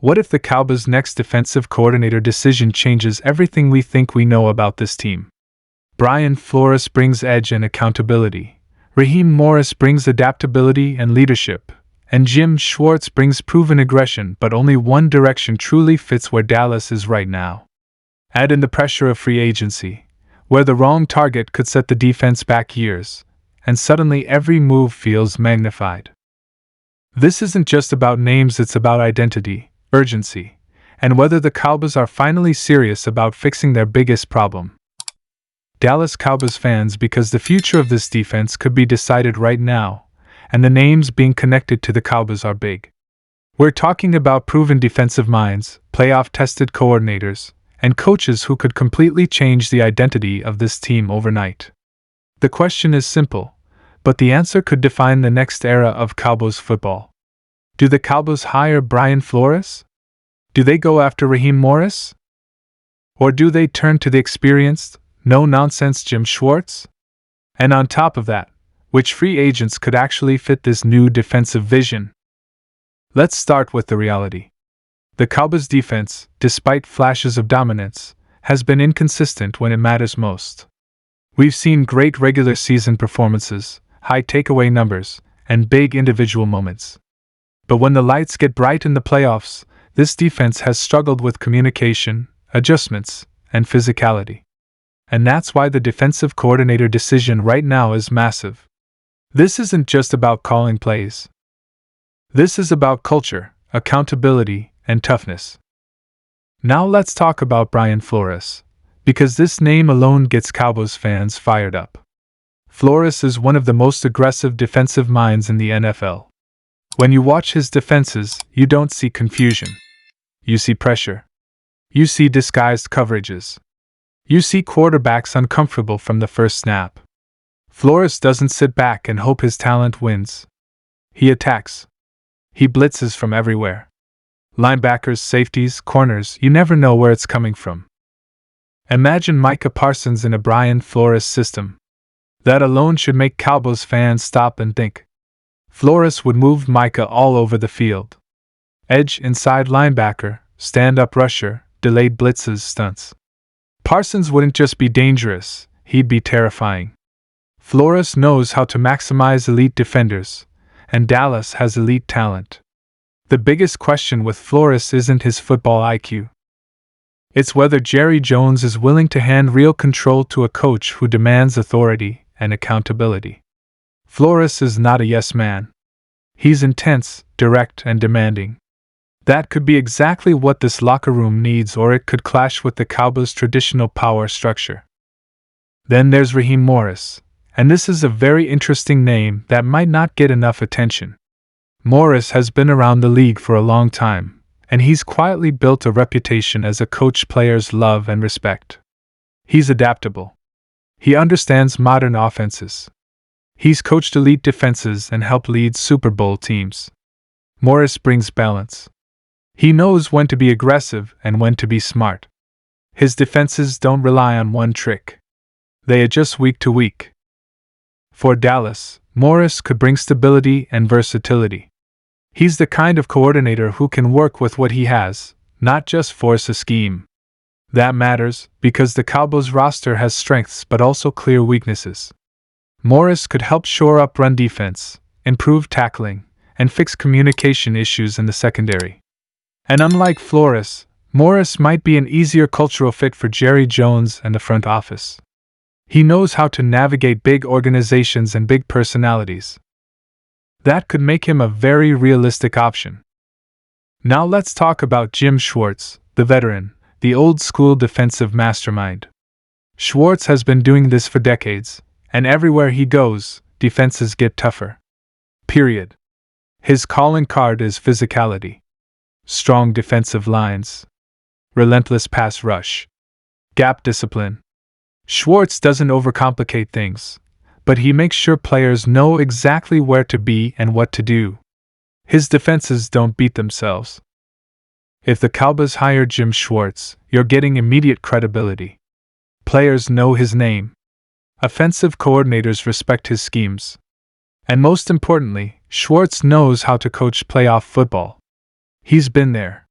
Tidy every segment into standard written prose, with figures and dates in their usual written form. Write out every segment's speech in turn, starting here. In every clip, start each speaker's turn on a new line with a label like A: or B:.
A: What if the Cowboys' next defensive coordinator decision changes everything we think we know about this team? Brian Flores brings edge and accountability. Raheem Morris brings adaptability and leadership. And Jim Schwartz brings proven aggression, but only one direction truly fits where Dallas is right now. Add in the pressure of free agency, where the wrong target could set the defense back years, and suddenly every move feels magnified. This isn't just about names, it's about identity, urgency, and whether the Cowboys are finally serious about fixing their biggest problem. Dallas Cowboys fans, because the future of this defense could be decided right now, and the names being connected to the Cowboys are big. We're talking about proven defensive minds, playoff-tested coordinators, and coaches who could completely change the identity of this team overnight. The question is simple, but the answer could define the next era of Cowboys football. Do the Cowboys hire Brian Flores? Do they go after Raheem Morris? Or do they turn to the experienced, no-nonsense Jim Schwartz? And on top of that, which free agents could actually fit this new defensive vision? Let's start with the reality. The Cowboys' defense, despite flashes of dominance, has been inconsistent when it matters most. We've seen great regular season performances, high takeaway numbers, and big individual moments. But when the lights get bright in the playoffs, this defense has struggled with communication, adjustments, and physicality. And that's why the defensive coordinator decision right now is massive. This isn't just about calling plays. This is about culture, accountability, and toughness. Now let's talk about Brian Flores, because this name alone gets Cowboys fans fired up. Flores is one of the most aggressive defensive minds in the NFL. When you watch his defenses, you don't see confusion. You see pressure. You see disguised coverages. You see quarterbacks uncomfortable from the first snap. Flores doesn't sit back and hope his talent wins. He attacks. He blitzes from everywhere. Linebackers, safeties, corners, you never know where it's coming from. Imagine Micah Parsons in a Brian Flores system. That alone should make Cowboys fans stop and think. Flores would move Micah all over the field. Edge, inside linebacker, stand-up rusher, delayed blitzes, stunts. Parsons wouldn't just be dangerous, he'd be terrifying. Flores knows how to maximize elite defenders, and Dallas has elite talent. The biggest question with Flores isn't his football IQ. It's whether Jerry Jones is willing to hand real control to a coach who demands authority and accountability. Flores is not a yes man. He's intense, direct, and demanding. That could be exactly what this locker room needs, or it could clash with the Cowboys' traditional power structure. Then there's Raheem Morris. And this is a very interesting name that might not get enough attention. Morris has been around the league for a long time, and he's quietly built a reputation as a coach players love and respect. He's adaptable. He understands modern offenses. He's coached elite defenses and helped lead Super Bowl teams. Morris brings balance. He knows when to be aggressive and when to be smart. His defenses don't rely on one trick. They adjust week to week. For Dallas, Morris could bring stability and versatility. He's the kind of coordinator who can work with what he has, not just force a scheme. That matters, because the Cowboys roster has strengths but also clear weaknesses. Morris could help shore up run defense, improve tackling, and fix communication issues in the secondary. And unlike Flores, Morris might be an easier cultural fit for Jerry Jones and the front office. He knows how to navigate big organizations and big personalities. That could make him a very realistic option. Now let's talk about Jim Schwartz, the veteran, the old-school defensive mastermind. Schwartz has been doing this for decades, and everywhere he goes, defenses get tougher. Period. His calling card is physicality. Strong defensive lines. Relentless pass rush. Gap discipline. Schwartz doesn't overcomplicate things, but he makes sure players know exactly where to be and what to do. His defenses don't beat themselves. If the Cowboys hire Jim Schwartz, you're getting immediate credibility. Players know his name. Offensive coordinators respect his schemes. And most importantly, Schwartz knows how to coach playoff football. He's been there.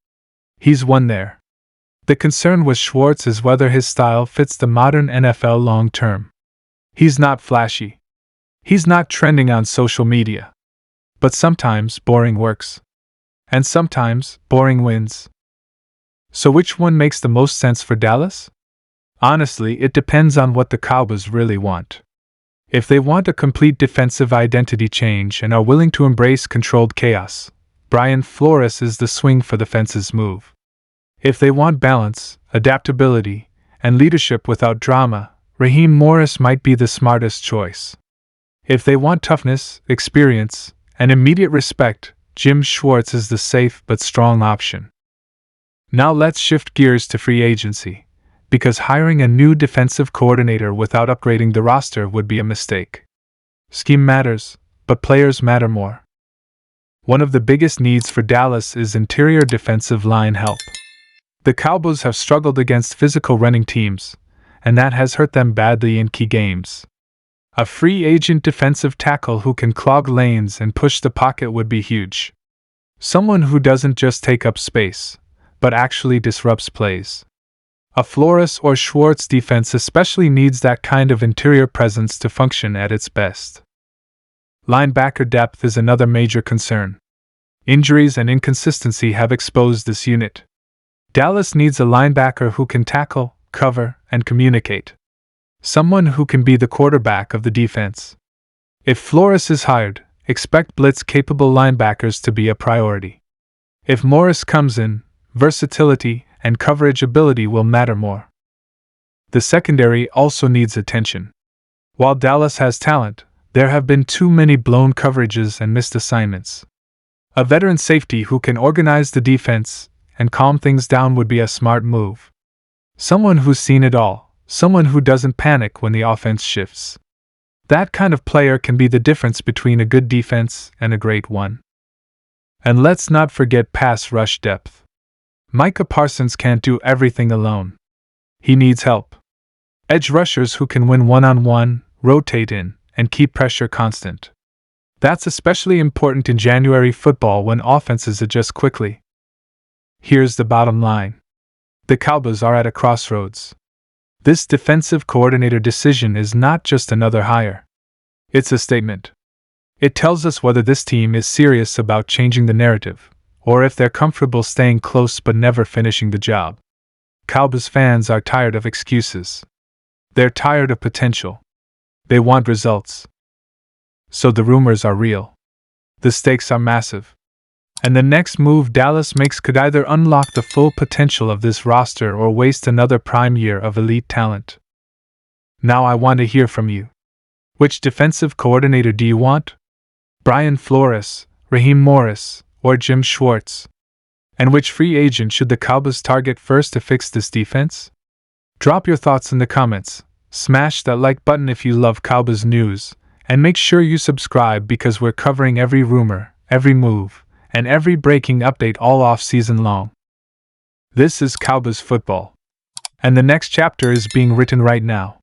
A: He's won there. The concern with Schwartz is whether his style fits the modern NFL long term. He's not flashy. He's not trending on social media. But sometimes boring works. And sometimes boring wins. So which one makes the most sense for Dallas? Honestly, it depends on what the Cowboys really want. If they want a complete defensive identity change and are willing to embrace controlled chaos, Brian Flores is the swing for the fences move. If they want balance, adaptability, and leadership without drama, Raheem Morris might be the smartest choice. If they want toughness, experience, and immediate respect, Jim Schwartz is the safe but strong option. Now let's shift gears to free agency, because hiring a new defensive coordinator without upgrading the roster would be a mistake. Scheme matters, but players matter more. One of the biggest needs for Dallas is interior defensive line help. The Cowboys have struggled against physical running teams, and that has hurt them badly in key games. A free agent defensive tackle who can clog lanes and push the pocket would be huge. Someone who doesn't just take up space, but actually disrupts plays. A Flores or Schwartz defense especially needs that kind of interior presence to function at its best. Linebacker depth is another major concern. Injuries and inconsistency have exposed this unit. Dallas needs a linebacker who can tackle, cover, and communicate. Someone who can be the quarterback of the defense. If Flores is hired, expect blitz-capable linebackers to be a priority. If Morris comes in, versatility and coverage ability will matter more. The secondary also needs attention. While Dallas has talent, there have been too many blown coverages and missed assignments. A veteran safety who can organize the defense and calm things down would be a smart move. Someone who's seen it all, someone who doesn't panic when the offense shifts. That kind of player can be the difference between a good defense and a great one. And let's not forget pass rush depth. Micah Parsons can't do everything alone. He needs help. Edge rushers who can win one-on-one, rotate in, and keep pressure constant. That's especially important in January football when offenses adjust quickly. Here's the bottom line. The Cowboys are at a crossroads. This defensive coordinator decision is not just another hire. It's a statement. It tells us whether this team is serious about changing the narrative, or if they're comfortable staying close but never finishing the job. Cowboys fans are tired of excuses. They're tired of potential. They want results. So the rumors are real. The stakes are massive. And the next move Dallas makes could either unlock the full potential of this roster or waste another prime year of elite talent. Now I want to hear from you. Which defensive coordinator do you want? Brian Flores, Raheem Morris, or Jim Schwartz? And which free agent should the Cowboys target first to fix this defense? Drop your thoughts in the comments, smash that like button if you love Cowboys news, and make sure you subscribe because we're covering every rumor, every move, and every breaking update all off-season long. This is Cowboys football. And the next chapter is being written right now.